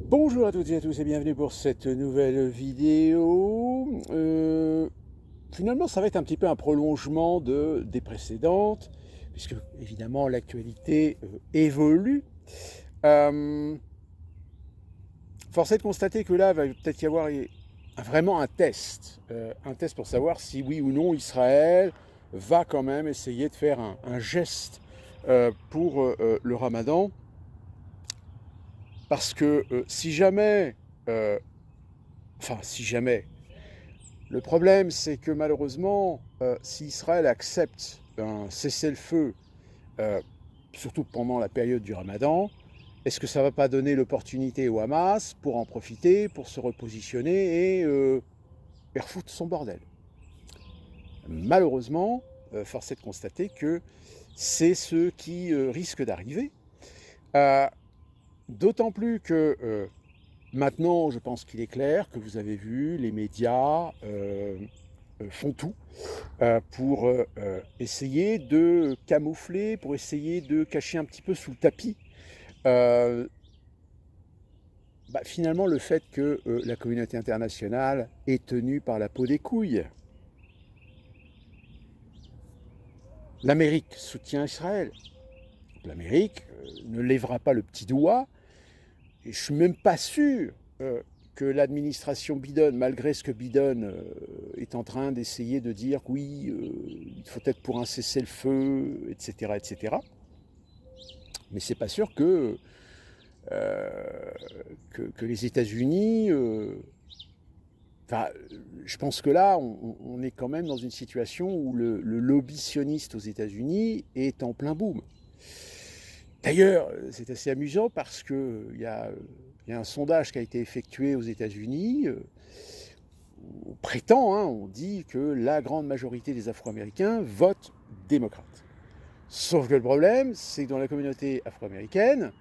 Bonjour à toutes et à tous et bienvenue pour cette nouvelle vidéo. Finalement, ça va être un petit peu un prolongement des précédentes, puisque évidemment l'actualité évolue. Force est de constater que là, il va peut-être y avoir vraiment un test pour savoir si oui ou non Israël va quand même essayer de faire un geste pour le Ramadan. Parce que si jamais, si jamais, le problème c'est que malheureusement, si Israël accepte un cessez-le-feu, euh, surtout pendant la période du Ramadan, est-ce que ça ne va pas donner l'opportunité au Hamas pour en profiter, pour se repositionner et faire foutre son bordel? Malheureusement, force est de constater que c'est ce qui risque d'arriver. Euh, D'autant plus que maintenant, je pense qu'il est clair que vous avez vu, les médias font tout pour essayer de camoufler, pour essayer de cacher un petit peu sous le tapis euh, finalement le fait que la communauté internationale est tenue par la peau des couilles. L'Amérique soutient Israël. L'Amérique ne lèvera pas le petit doigt. Et je ne suis même pas sûr que l'administration Biden, malgré ce que Biden est en train d'essayer de dire que oui, il faut être pour un cessez-le-feu, etc., etc. Mais c'est pas sûr euh, que les États-Unis. Je pense que là, on est quand même dans une situation où le lobby sioniste aux États-Unis est en plein boom. D'ailleurs, c'est assez amusant parce qu'il y a un sondage qui a été effectué aux États-Unis. On prétend, hein, on dit que la grande majorité des Afro-Américains votent démocrate. Sauf que le problème, c'est que dans la communauté afro-américaine,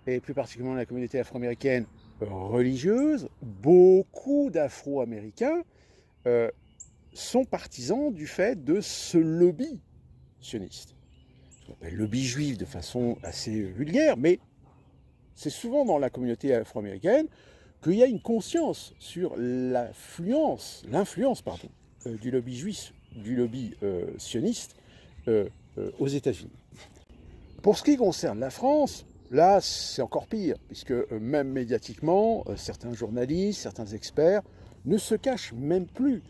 et plus particulièrement la communauté afro-américaine religieuse, beaucoup d'Afro-Américains euh, sont partisans du fait de ce lobby sioniste. Ce qu'on appelle lobby juif de façon assez vulgaire, mais c'est souvent dans la communauté afro-américaine qu'il y a une conscience sur l'influence du lobby juif, du lobby sioniste aux États-Unis. Pour ce qui concerne la France, là c'est encore pire, puisque même médiatiquement, certains journalistes, certains experts ne se cachent même plus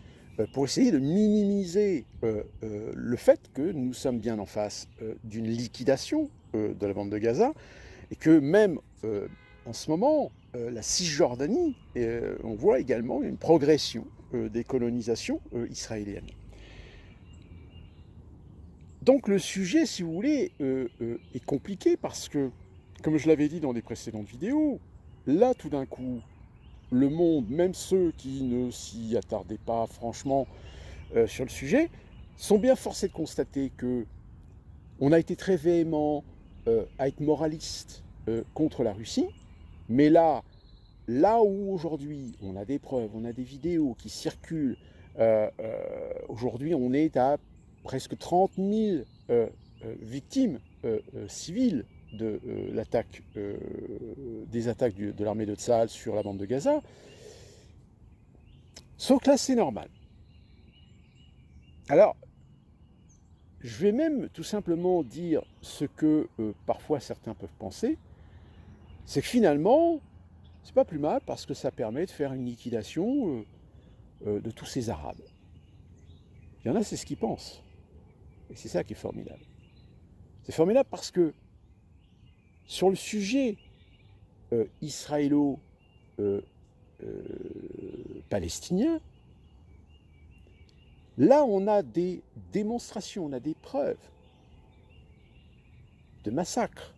pour essayer de minimiser le fait que nous sommes bien en face d'une liquidation de la bande de Gaza, et que même en ce moment, la Cisjordanie, on voit également une progression des colonisations israéliennes. Donc le sujet, si vous voulez, est compliqué parce que, comme je l'avais dit dans des précédentes vidéos, là tout d'un coup, le monde, même ceux qui ne s'y attardaient pas franchement sur le sujet, sont bien forcés de constater que on a été très véhément à être moraliste contre la Russie, mais là où aujourd'hui on a des preuves, on a des vidéos qui circulent, aujourd'hui on est à presque 30 000 victimes civiles de l'attaque, des attaques de l'armée de Tsahal sur la bande de Gaza. Sauf que là c'est normal. Alors, je vais même tout simplement dire ce que parfois certains peuvent penser, c'est que finalement, c'est pas plus mal parce que ça permet de faire une liquidation de tous ces Arabes. Il y en a, c'est ce qu'ils pensent. Et c'est ça qui est formidable. C'est formidable parce que sur le sujet israélo-palestinien, là on a des démonstrations, on a des preuves de massacres,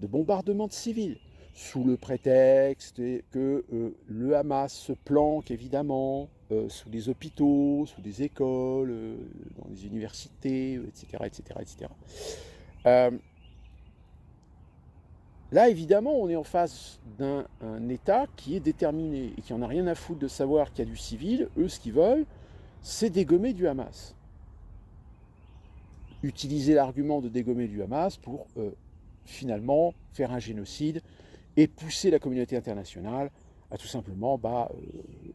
de bombardements de civils, sous le prétexte que le Hamas se planque évidemment sous des hôpitaux, sous des écoles, dans les universités, etc. etc., etc. Là, évidemment, on est en face d'un État qui est déterminé et qui n'en a rien à foutre de savoir qu'il y a du civil. Eux, ce qu'ils veulent, c'est dégommer du Hamas. Utiliser l'argument de dégommer du Hamas pour finalement faire un génocide et pousser la communauté internationale à tout simplement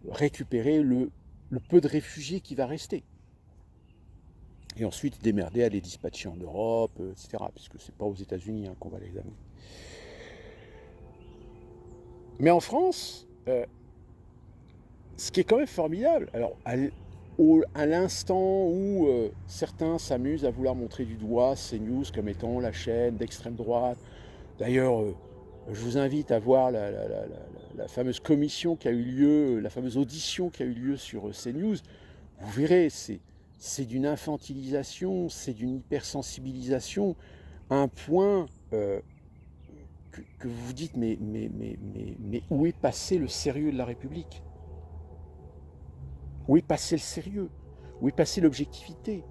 récupérer le peu de réfugiés qui va rester. Et ensuite démerder à les dispatcher en Europe, etc. Puisque c'est pas aux États-Unis qu'on va les amener. Mais en France, ce qui est quand même formidable, alors à l'instant où certains s'amusent à vouloir montrer du doigt CNews comme étant la chaîne d'extrême droite, d'ailleurs, je vous invite à voir la fameuse commission qui a eu lieu, la fameuse audition qui a eu lieu sur CNews. Vous verrez, c'est d'une infantilisation, c'est d'une hypersensibilisation, à un point que vous vous dites, mais où est passé le sérieux de la République? Où est passé le sérieux? Où est passé l'objectivité?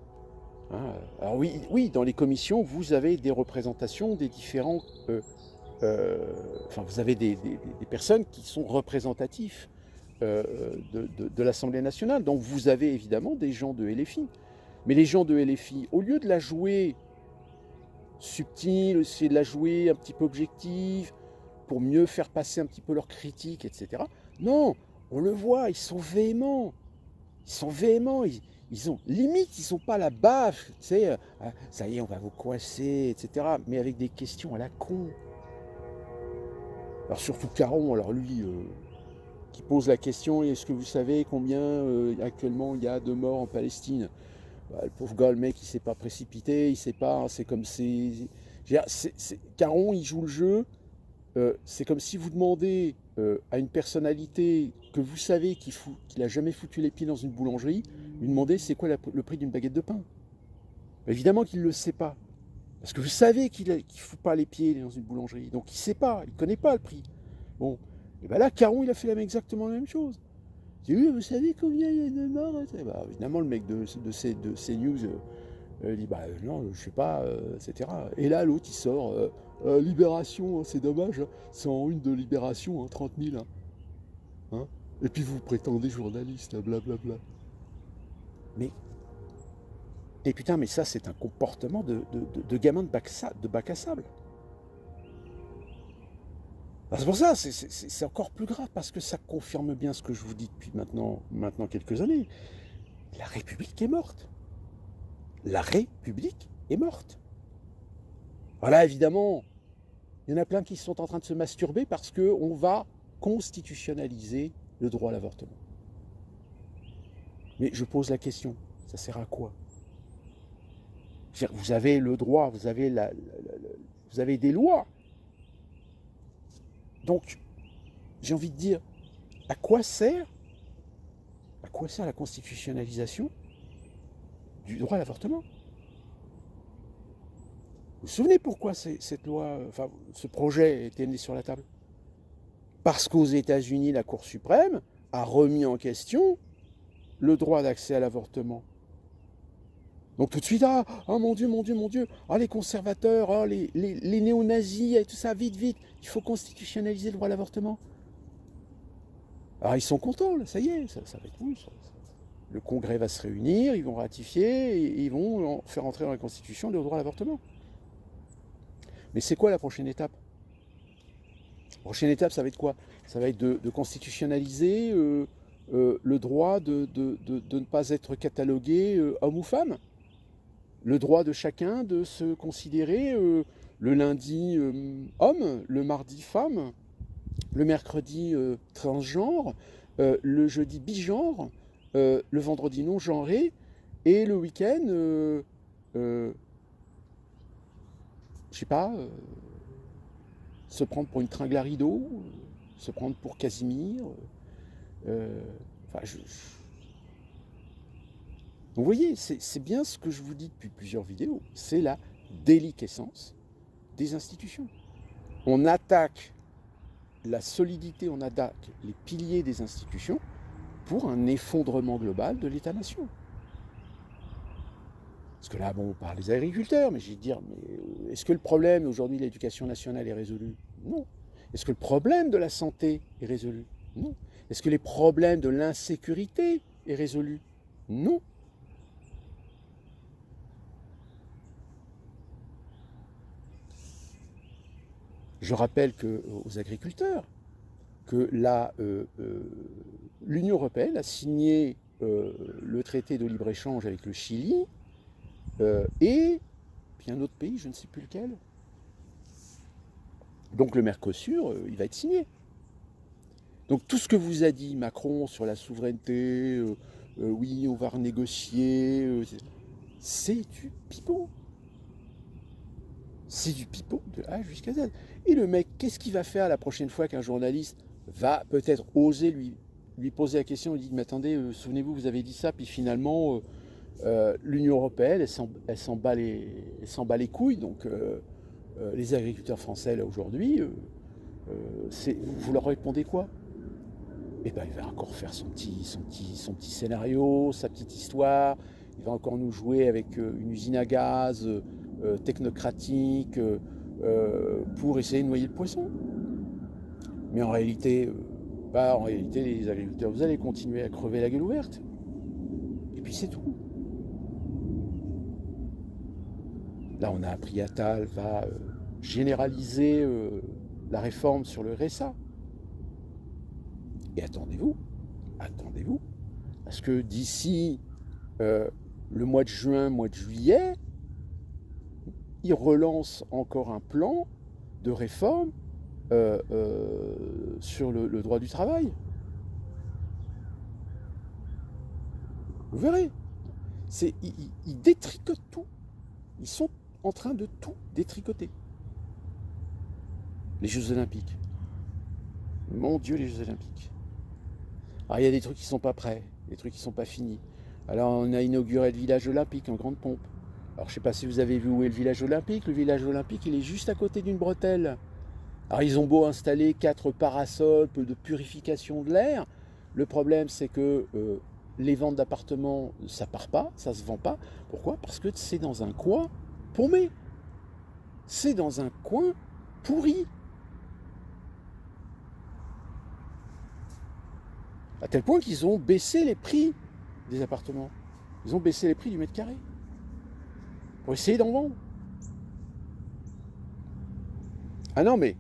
Alors oui, dans les commissions, vous avez des représentations des différents... vous avez des personnes qui sont représentatifs de l'Assemblée nationale. Donc vous avez évidemment des gens de LFI. Mais les gens de LFI, au lieu de la jouer subtile, essayer de la jouer un petit peu objective, pour mieux faire passer un petit peu leurs critiques, etc. Non, on le voit, ils sont véhéments. Ils sont véhéments, ils ont limite, ils sont pas la baffe, tu sais, ça y est, on va vous coincer, etc. Mais avec des questions à la con. Alors surtout Caron, alors lui, qui pose la question, est-ce que vous savez combien actuellement il y a de morts en Palestine? Le pauvre gars, le mec, il s'est pas précipité, il sait pas, c'est comme Caron, il joue le jeu, c'est comme si vous demandez à une personnalité que vous savez qu'il n'a jamais foutu les pieds dans une boulangerie, lui demandez c'est quoi le prix d'une baguette de pain. Évidemment qu'il ne le sait pas. Parce que vous savez qu'il ne fout pas les pieds dans une boulangerie. Donc il ne sait pas, il ne connaît pas le prix. Bon, et bien là, Caron, il a fait exactement la même chose. Il dit, oui, vous savez combien il y a de morts? Évidemment, le mec de CNews dit, non, je ne sais pas, etc. Et là, l'autre, il sort, Libération, c'est dommage, c'est en une de Libération, 30 000. Hein. Et puis vous prétendez journaliste, blablabla. Mais putain, mais ça, c'est un comportement de gamin de bac à sable. C'est pour ça, c'est encore plus grave, parce que ça confirme bien ce que je vous dis depuis maintenant quelques années. La République est morte. La République est morte. Voilà, évidemment, il y en a plein qui sont en train de se masturber parce qu'on va constitutionnaliser le droit à l'avortement. Mais je pose la question, ça sert à quoi? Vous avez le droit, vous avez des lois. Donc, j'ai envie de dire, à quoi sert la constitutionnalisation du droit à l'avortement? Vous vous souvenez pourquoi cette loi, ce projet était mis sur la table? Parce qu'aux États-Unis, la Cour suprême a remis en question le droit d'accès à l'avortement. Donc tout de suite, mon Dieu, les conservateurs, les néo-nazis, et tout ça, vite, il faut constitutionnaliser le droit à l'avortement. Alors ils sont contents, là, ça y est, ça va être bon. Le Congrès va se réunir, ils vont ratifier, et ils vont faire entrer dans la Constitution le droit à l'avortement. Mais c'est quoi la prochaine étape? La prochaine étape, ça va être quoi? Ça va être de constitutionnaliser le droit de ne pas être catalogué homme ou femme. Le droit de chacun de se considérer le lundi homme, le mardi femme, le mercredi transgenre, le jeudi bigenre, le vendredi non-genré, et le week-end, je sais pas, se prendre pour une tringle à rideau, se prendre pour Casimir. Donc vous voyez, c'est bien ce que je vous dis depuis plusieurs vidéos, c'est la déliquescence des institutions. On attaque la solidité, on attaque les piliers des institutions pour un effondrement global de l'État-nation. Parce que là, on parle des agriculteurs, mais j'ai de dire, mais est-ce que le problème aujourd'hui de l'éducation nationale est résolu? Non. Est-ce que le problème de la santé est résolu? Non. Est-ce que les problèmes de l'insécurité est résolu? Non. Je rappelle aux agriculteurs que l'Union européenne a signé le traité de libre-échange avec le Chili et puis un autre pays, je ne sais plus lequel. Donc le Mercosur, il va être signé. Donc tout ce que vous a dit Macron sur la souveraineté, oui, on va renégocier, c'est du pipeau. C'est du pipeau de A jusqu'à Z. Et le mec, qu'est-ce qu'il va faire la prochaine fois qu'un journaliste va peut-être oser lui poser la question, il dit, mais attendez, souvenez-vous, vous avez dit ça, puis finalement, l'Union européenne, elle s'en bat les couilles, donc les agriculteurs français, là, aujourd'hui, vous leur répondez quoi? Eh ben, il va encore faire son petit scénario, sa petite histoire, il va encore nous jouer avec une usine à gaz technocratique pour essayer de noyer le poisson. Mais en réalité, les agriculteurs, vous allez continuer à crever la gueule ouverte. Et puis c'est tout. Là, on a appris Attal va généraliser la réforme sur le RSA. Et attendez-vous, parce que d'ici le mois de juin, mois de juillet, il relance encore un plan de réforme sur le droit du travail. Vous verrez, ils détricotent tout. Ils sont en train de tout détricoter. Les Jeux Olympiques. Mon Dieu, les Jeux Olympiques. Alors, il y a des trucs qui ne sont pas prêts, des trucs qui ne sont pas finis. Alors, on a inauguré le village olympique en grande pompe. Alors, je ne sais pas si vous avez vu où est le village olympique. Le village olympique, il est juste à côté d'une bretelle. Alors, ils ont beau installer 4 parasols de purification de l'air. Le problème, c'est que les ventes d'appartements, ça part pas, ça se vend pas. Pourquoi? Parce que c'est dans un coin paumé. C'est dans un coin pourri. À tel point qu'ils ont baissé les prix des appartements. Ils ont baissé les prix du mètre carré. Pour essayer d'en vendre. Ah non, mais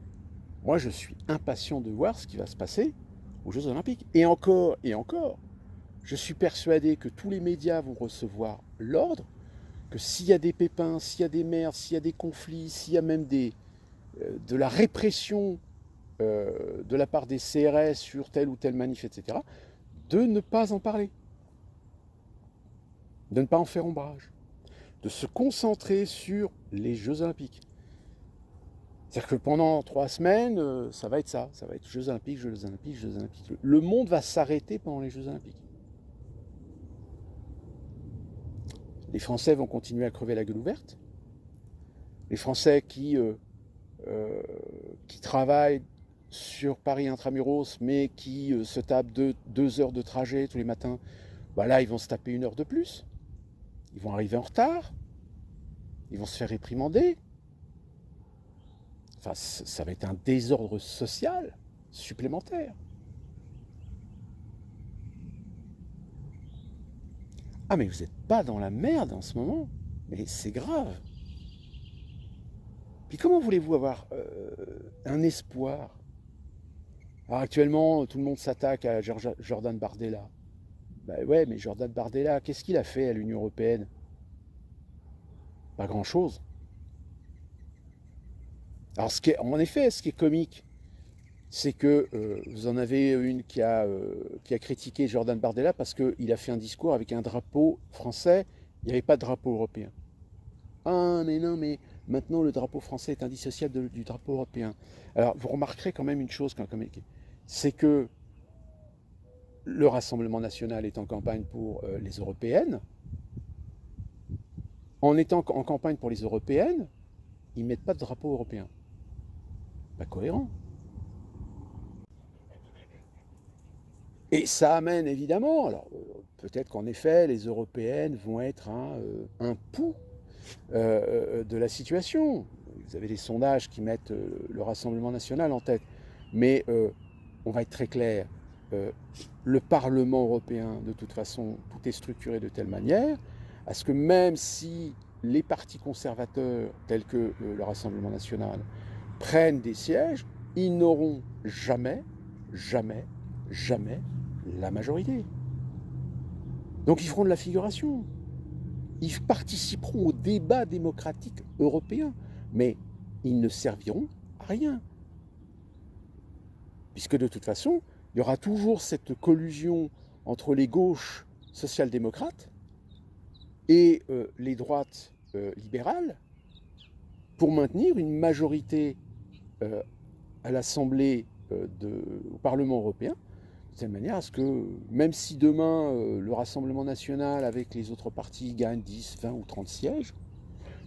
moi je suis impatient de voir ce qui va se passer aux Jeux Olympiques. Et encore, je suis persuadé que tous les médias vont recevoir l'ordre que s'il y a des pépins, s'il y a des merdes, s'il y a des conflits, s'il y a même de la répression de la part des CRS sur telle ou telle manif, etc., de ne pas en parler, de ne pas en faire ombrage, de se concentrer sur les Jeux Olympiques. C'est-à-dire que pendant 3 semaines, ça va être ça va être Jeux Olympiques, Jeux Olympiques, Jeux Olympiques. Le monde va s'arrêter pendant les Jeux Olympiques. Les Français vont continuer à crever la gueule ouverte. Les Français qui travaillent sur Paris intramuros, mais qui se tapent 2 heures de trajet tous les matins, bah là, ils vont se taper 1 heure de plus. Ils vont arriver en retard. Ils vont se faire réprimander. Enfin, ça va être un désordre social supplémentaire. Ah, mais vous n'êtes pas dans la merde en ce moment. Mais c'est grave. Puis comment voulez-vous avoir un espoir? Alors actuellement, tout le monde s'attaque à Jordan Bardella. Ben ouais, mais Jordan Bardella, qu'est-ce qu'il a fait à l'Union européenne? Pas grand-chose. Alors en effet, ce qui est comique, c'est que vous en avez une qui a critiqué Jordan Bardella parce qu'il a fait un discours avec un drapeau français, il n'y avait pas de drapeau européen. Ah mais non, mais maintenant le drapeau français est indissociable du drapeau européen. Alors vous remarquerez quand même une chose, c'est que le Rassemblement national est en campagne pour les européennes. En étant en campagne pour les européennes, ils ne mettent pas de drapeau européen. Pas cohérent. Et ça amène évidemment, alors peut-être qu'en effet les européennes vont être un pouls de la situation. Vous avez des sondages qui mettent le Rassemblement national en tête. Mais on va être très clair, le Parlement européen, de toute façon, tout est structuré de telle manière à ce que même si les partis conservateurs, tels que le Rassemblement national, prennent des sièges, ils n'auront jamais, jamais, jamais la majorité. Donc ils feront de la figuration. Ils participeront au débat démocratique européen, mais ils ne serviront à rien. Puisque de toute façon, il y aura toujours cette collusion entre les gauches social-démocrates et les droites libérales pour maintenir une majorité à l'Assemblée, au Parlement européen, de telle manière à ce que, même si demain le Rassemblement national avec les autres partis gagne 10, 20 ou 30 sièges,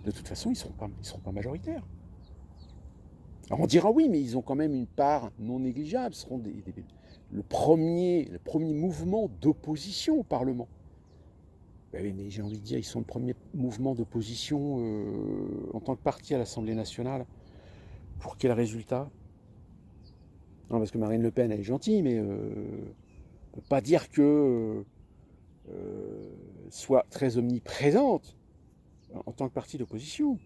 de toute façon, ils ne seront pas majoritaires. Alors on dira oui, mais ils ont quand même une part non négligeable, ce seront le premier mouvement d'opposition au Parlement. Ben oui, mais j'ai envie de dire, ils sont le premier mouvement d'opposition en tant que parti à l'Assemblée nationale. Pour quel résultat? Non, parce que Marine Le Pen, elle est gentille, mais on ne peut pas dire que soit très omniprésente en tant que parti d'opposition.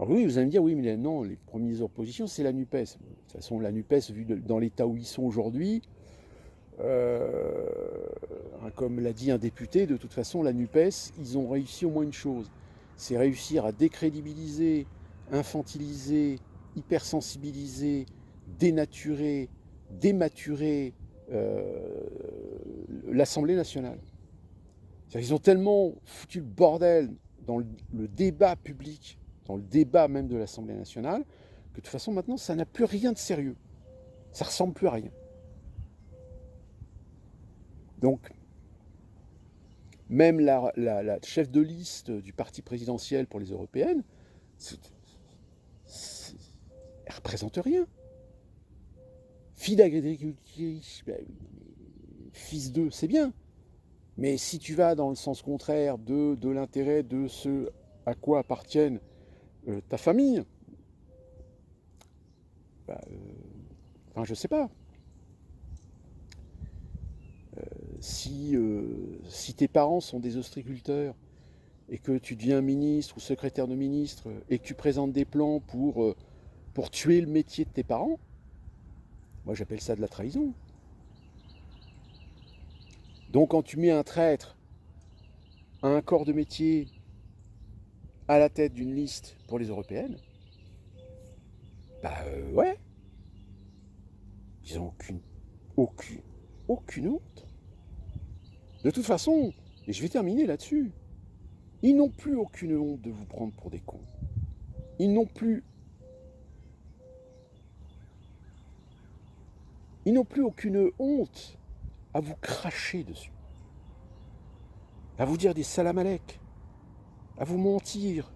Alors oui, vous allez me dire, oui, mais non, les premières oppositions, c'est la NUPES. De toute façon, la NUPES, vu dans l'état où ils sont aujourd'hui, comme l'a dit un député, de toute façon, la NUPES, ils ont réussi au moins une chose, c'est réussir à décrédibiliser, infantiliser, hypersensibiliser, dénaturer, dématurer l'Assemblée nationale. Ils ont tellement foutu le bordel dans le débat public, dans le débat même de l'Assemblée nationale, que de toute façon maintenant ça n'a plus rien de sérieux. Ça ne ressemble plus à rien. Donc, même la chef de liste du parti présidentiel pour les européennes, elle ne représente rien. Fille d'agricultrice, ben, fils d'eux, c'est bien. Mais si tu vas dans le sens contraire de l'intérêt de ce à quoi appartiennent ta famille, bah, enfin je sais pas. Si tes parents sont des ostréiculteurs et que tu deviens ministre ou secrétaire de ministre et que tu présentes des plans pour tuer le métier de tes parents, moi j'appelle ça de la trahison. Donc quand tu mets un traître à un corps de métier à la tête d'une liste pour les européennes, bah ouais, ils n'ont aucune honte. De toute façon, et je vais terminer là-dessus, ils n'ont plus aucune honte de vous prendre pour des cons. Ils n'ont plus aucune honte à vous cracher dessus, à vous dire des salam alek, à vous mentir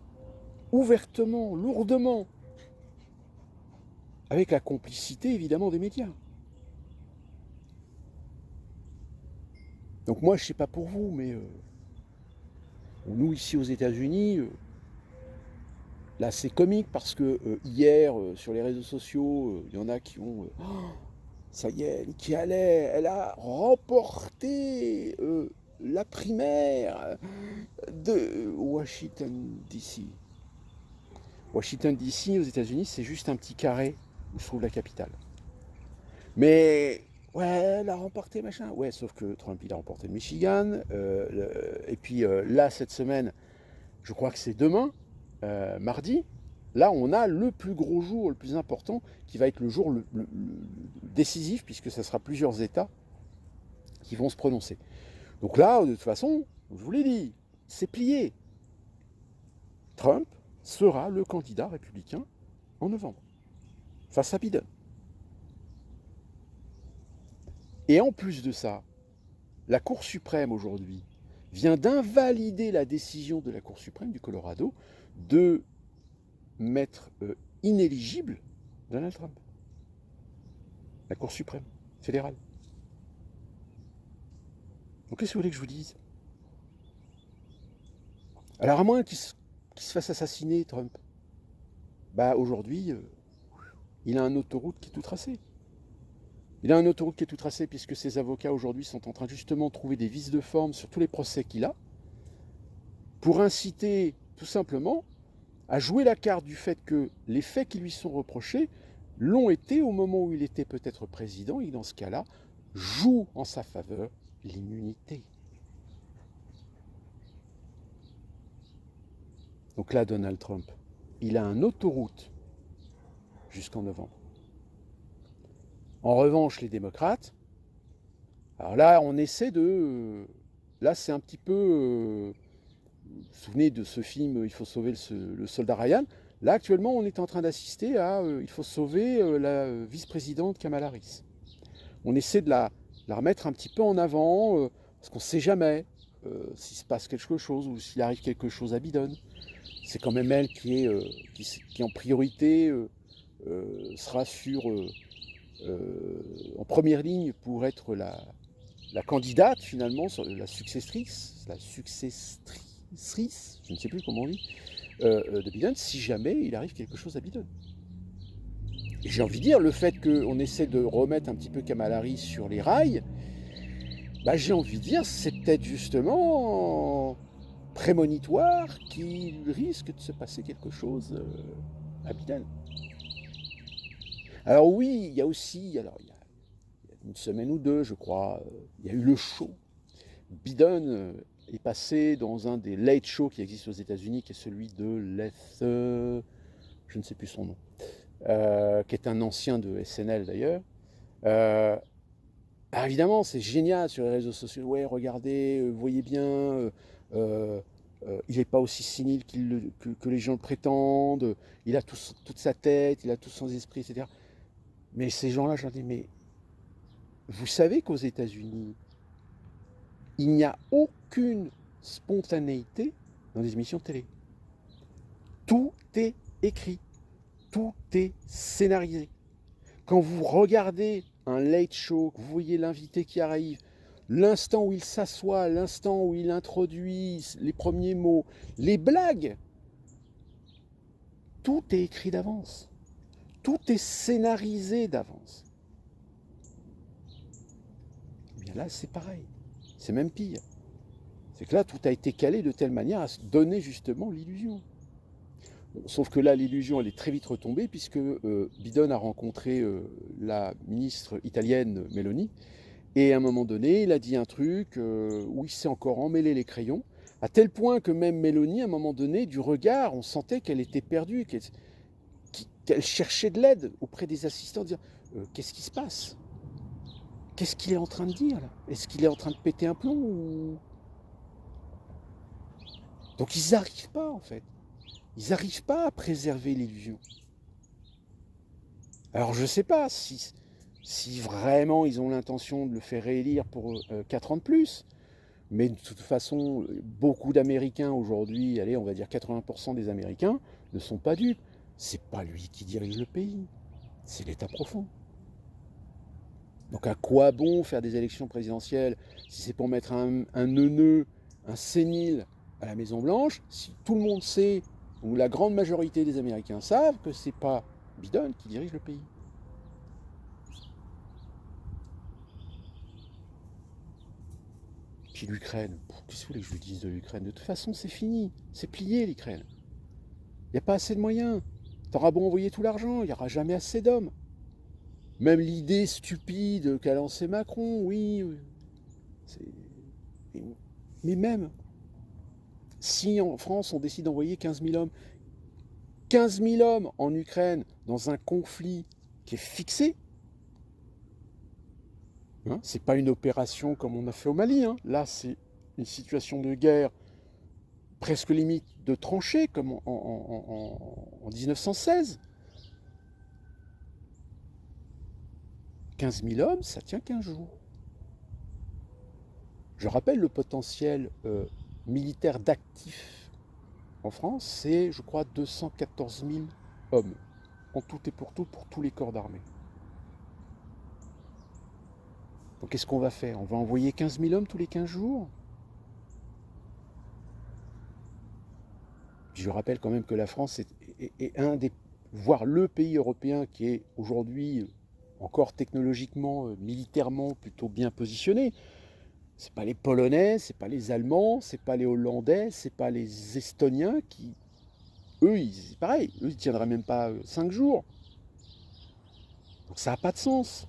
ouvertement, lourdement, avec la complicité évidemment des médias. Donc moi je ne sais pas pour vous, mais nous ici aux États-Unis, là c'est comique parce que hier sur les réseaux sociaux, il y en a qui ont ça y est, Nikki Haley, elle a remporté la primaire de Washington DC. Washington DC aux États-Unis, c'est juste un petit carré où se trouve la capitale. Mais ouais, elle a remporté machin. Ouais, sauf que Trump il a remporté le Michigan. Et puis là cette semaine, je crois que c'est demain, mardi. Là, on a le plus gros jour, le plus important, qui va être le jour le décisif, puisque ce sera plusieurs États qui vont se prononcer. Donc là, de toute façon, je vous l'ai dit, c'est plié. Trump sera le candidat républicain en novembre, face à Biden. Et en plus de ça, la Cour suprême aujourd'hui vient d'invalider la décision de la Cour suprême du Colorado de mettre inéligible Donald Trump. La Cour suprême fédérale. Donc qu'est-ce que vous voulez que je vous dise? Alors à moins qu'il se fasse assassiner, Trump, bah aujourd'hui, il a une autoroute qui est tout tracée. Il a une autoroute qui est tout tracée puisque ses avocats aujourd'hui sont en train justement de trouver des vices de forme sur tous les procès qu'il a pour inciter tout simplement a joué la carte du fait que les faits qui lui sont reprochés l'ont été au moment où il était peut-être président, et dans ce cas-là, joue en sa faveur l'immunité. Donc là, Donald Trump, il a un autoroute jusqu'en novembre. En revanche, les démocrates, alors là, on essaie de... Là, c'est un petit peu... vous vous souvenez de ce film « Il faut sauver le soldat Ryan ». Là, actuellement, on est en train d'assister à « Il faut sauver la vice-présidente Kamala Harris ». On essaie de la remettre un petit peu en avant, parce qu'on ne sait jamais s'il se passe quelque chose ou s'il arrive quelque chose à Biden. C'est quand même elle qui en priorité sera en première ligne pour être la candidate finalement, la successrice, je ne sais plus comment on dit, de Biden, si jamais il arrive quelque chose à Biden. Et j'ai envie de dire, le fait qu'on essaie de remettre un petit peu Kamala Harris sur les rails, bah, j'ai envie de dire, c'est peut-être justement prémonitoire qu'il risque de se passer quelque chose à Biden. Alors oui, il y a aussi, alors il y a une semaine ou deux, je crois, il y a eu le show. Biden est passé dans un des late shows qui existent aux États-Unis, qui est celui de je ne sais plus son nom, qui est un ancien de SNL d'ailleurs. Alors évidemment, c'est génial sur les réseaux sociaux. Ouais, regardez, vous voyez bien, il n'est pas aussi cynique que les gens le prétendent. Il a toute sa tête, il a tout son esprit, etc. Mais ces gens-là, je leur dis, mais vous savez qu'aux États-Unis, il n'y a aucune spontanéité dans les émissions de télé. Tout est écrit, tout est scénarisé. Quand vous regardez un late show, que vous voyez l'invité qui arrive, l'instant où il s'assoit, l'instant où il introduit les premiers mots, les blagues, tout est écrit d'avance. Tout est scénarisé d'avance. Et bien là, c'est pareil. C'est même pire. C'est que là, tout a été calé de telle manière à se donner justement l'illusion. Bon, sauf que là, l'illusion, elle est très vite retombée puisque Biden a rencontré la ministre italienne Meloni. Et à un moment donné, il a dit un truc où il s'est encore emmêlé les crayons, à tel point que même Meloni, à un moment donné, du regard, on sentait qu'elle était perdue, qu'elle cherchait de l'aide auprès des assistants, dire qu'est-ce qui se passe? Qu'est-ce qu'il est en train de dire là? Est-ce qu'il est en train de péter un plomb ou... Donc ils n'arrivent pas en fait. Ils n'arrivent pas à préserver l'illusion. Alors je ne sais pas si vraiment ils ont l'intention de le faire réélire pour 4 ans de plus, mais de toute façon, beaucoup d'Américains aujourd'hui, allez, on va dire 80% des Américains, ne sont pas dupes. C'est pas lui qui dirige le pays, c'est l'État profond. Donc à quoi bon faire des élections présidentielles si c'est pour mettre un neuneu, un sénile à la Maison-Blanche, si tout le monde sait, ou la grande majorité des Américains savent que c'est pas Biden qui dirige le pays. Puis l'Ukraine, qu'est-ce que vous voulez que je vous dise de l'Ukraine? De toute façon, c'est fini, c'est plié l'Ukraine. Il n'y a pas assez de moyens. T'auras beau envoyer tout l'argent, il n'y aura jamais assez d'hommes. Même l'idée stupide qu'a lancée Macron, oui, mais même, si en France on décide d'envoyer 15 000 hommes, 15 000 hommes en Ukraine dans un conflit qui est fixé, hein, c'est pas une opération comme on a fait au Mali, hein. Là c'est une situation de guerre presque limite de tranchée comme en 1916. 15 000 hommes, ça tient 15 jours. Je rappelle le potentiel militaire d'actifs en France, c'est, je crois, 214 000 hommes, en tout et pour tout, pour tous les corps d'armée. Donc qu'est-ce qu'on va faire? On va envoyer 15 000 hommes tous les 15 jours? Je rappelle quand même que la France est un des, voire le pays européen qui est aujourd'hui encore technologiquement, militairement plutôt bien positionné. C'est pas les Polonais, c'est pas les Allemands, c'est pas les Hollandais, c'est pas les Estoniens eux, pareil, eux, ils tiendraient même pas 5 jours. Donc ça n'a pas de sens.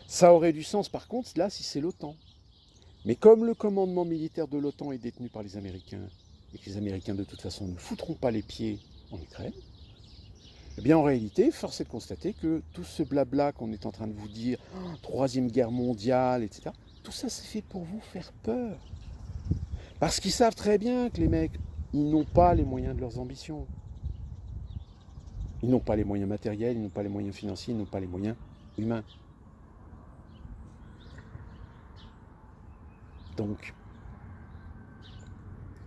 Ça aurait du sens, par contre, là, si c'est l'OTAN. Mais comme le commandement militaire de l'OTAN est détenu par les Américains, et que les Américains, de toute façon, ne foutront pas les pieds en Ukraine, eh bien, en réalité, force est de constater que tout ce blabla qu'on est en train de vous dire, Troisième Guerre mondiale, etc., tout ça, c'est fait pour vous faire peur. Parce qu'ils savent très bien que les mecs, ils n'ont pas les moyens de leurs ambitions. Ils n'ont pas les moyens matériels, ils n'ont pas les moyens financiers, ils n'ont pas les moyens humains. Donc,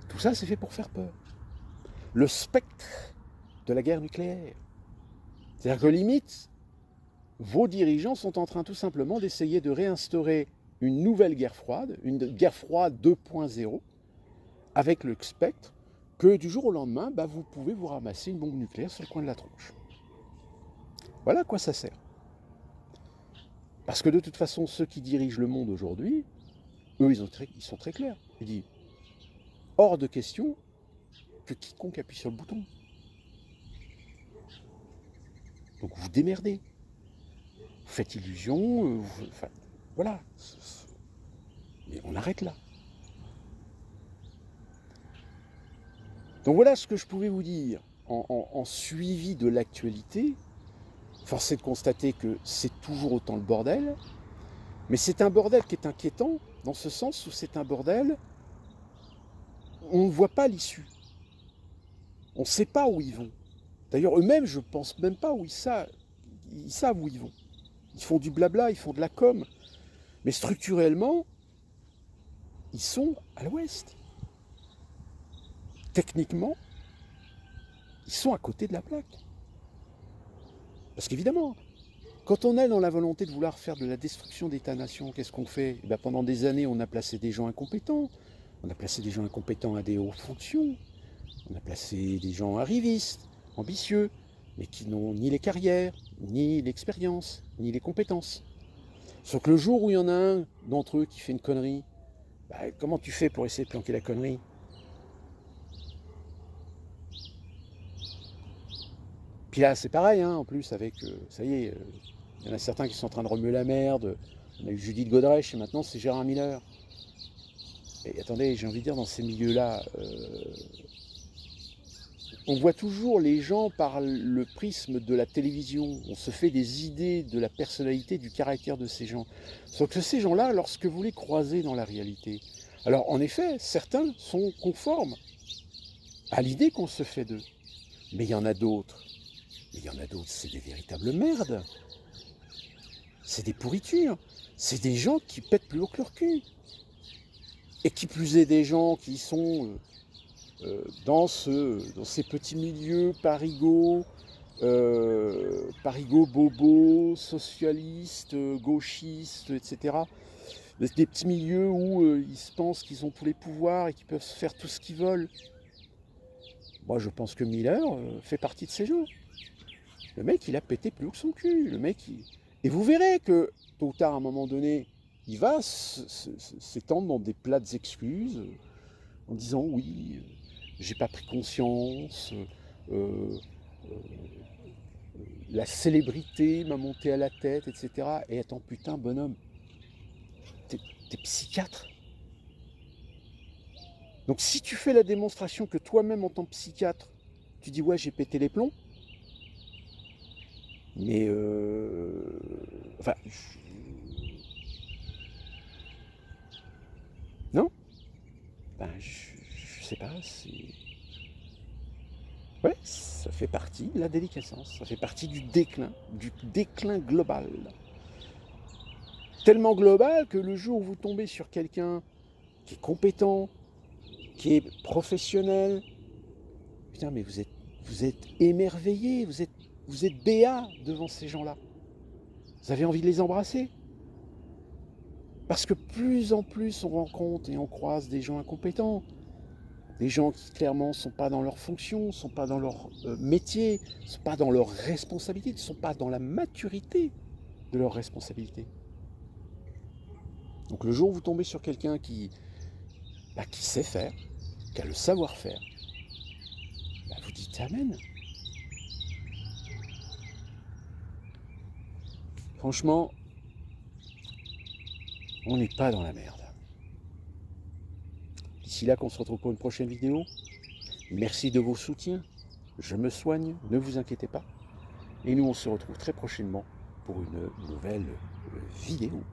tout ça, c'est fait pour faire peur. Le spectre de la guerre nucléaire. C'est-à-dire que limite, vos dirigeants sont en train tout simplement d'essayer de réinstaurer une nouvelle guerre froide, une guerre froide 2.0, avec le spectre que du jour au lendemain, vous pouvez vous ramasser une bombe nucléaire sur le coin de la tronche. Voilà à quoi ça sert. Parce que de toute façon, ceux qui dirigent le monde aujourd'hui, eux, ils sont très clairs. Ils disent, hors de question que quiconque appuie sur le bouton. Donc vous démerdez. Vous faites illusion, enfin, voilà. Et on arrête là. Donc voilà ce que je pouvais vous dire en suivi de l'actualité. Force est de constater que c'est toujours autant le bordel, mais c'est un bordel qui est inquiétant, dans ce sens où c'est un bordel, on ne voit pas l'issue. On ne sait pas où ils vont. D'ailleurs, eux-mêmes, je ne pense même pas où ils savent où ils vont. Ils font du blabla, ils font de la com, mais structurellement, ils sont à l'ouest. Techniquement, ils sont à côté de la plaque. Parce qu'évidemment, quand on est dans la volonté de vouloir faire de la destruction d'État-nation, qu'est-ce qu'on fait ? Pendant des années, on a placé des gens incompétents. On a placé des gens incompétents à des hautes fonctions. On a placé des gens arrivistes, ambitieux, mais qui n'ont ni les carrières, ni l'expérience, ni les compétences. Sauf que le jour où il y en a un d'entre eux qui fait une connerie, comment tu fais pour essayer de planquer la connerie ? Puis là, c'est pareil, en plus, avec, ça y est, il y en a certains qui sont en train de remuer la merde. On a eu Judith Godrèche et maintenant c'est Gérard Miller. Et attendez, j'ai envie de dire, dans ces milieux-là, on voit toujours les gens par le prisme de la télévision. On se fait des idées de la personnalité, du caractère de ces gens. Sauf que ces gens-là, lorsque vous les croisez dans la réalité, alors en effet, certains sont conformes à l'idée qu'on se fait d'eux. Mais il y en a d'autres. C'est des véritables merdes. C'est des pourritures. C'est des gens qui pètent plus haut que leur cul. Et qui plus est des gens qui sont dans ces petits milieux parigots, bobos, socialistes, gauchistes, etc. Des petits milieux où ils se pensent qu'ils ont tous les pouvoirs et qu'ils peuvent faire tout ce qu'ils veulent. Moi, je pense que Miller fait partie de ces gens. Le mec, il a pété plus haut que son cul. Le mec, Et vous verrez que, tôt ou tard, à un moment donné, il va s'étendre dans des plates excuses en disant oui, j'ai pas pris conscience, la célébrité m'a monté à la tête, etc. Et attends, putain, bonhomme, t'es psychiatre. Donc si tu fais la démonstration que toi-même, en tant que psychiatre, tu dis ouais, j'ai pété les plombs, mais enfin, non, je sais pas, c'est... Ouais, ça fait partie de la déliquescence, ça fait partie du déclin global. Tellement global que le jour où vous tombez sur quelqu'un qui est compétent, qui est professionnel, putain, mais vous êtes émerveillé, vous êtes béat devant ces gens-là. Vous avez envie de les embrasser. Parce que plus en plus on rencontre et on croise des gens incompétents, des gens qui clairement ne sont pas dans leur fonction, ne sont pas dans leur métier, ne sont pas dans leur responsabilité, ne sont pas dans la maturité de leur responsabilité. Donc le jour où vous tombez sur quelqu'un qui sait faire, qui a le savoir-faire, vous dites amen. Franchement, on n'est pas dans la merde. D'ici là qu'on se retrouve pour une prochaine vidéo. Merci de vos soutiens. Je me soigne, ne vous inquiétez pas. Et nous, on se retrouve très prochainement pour une nouvelle vidéo.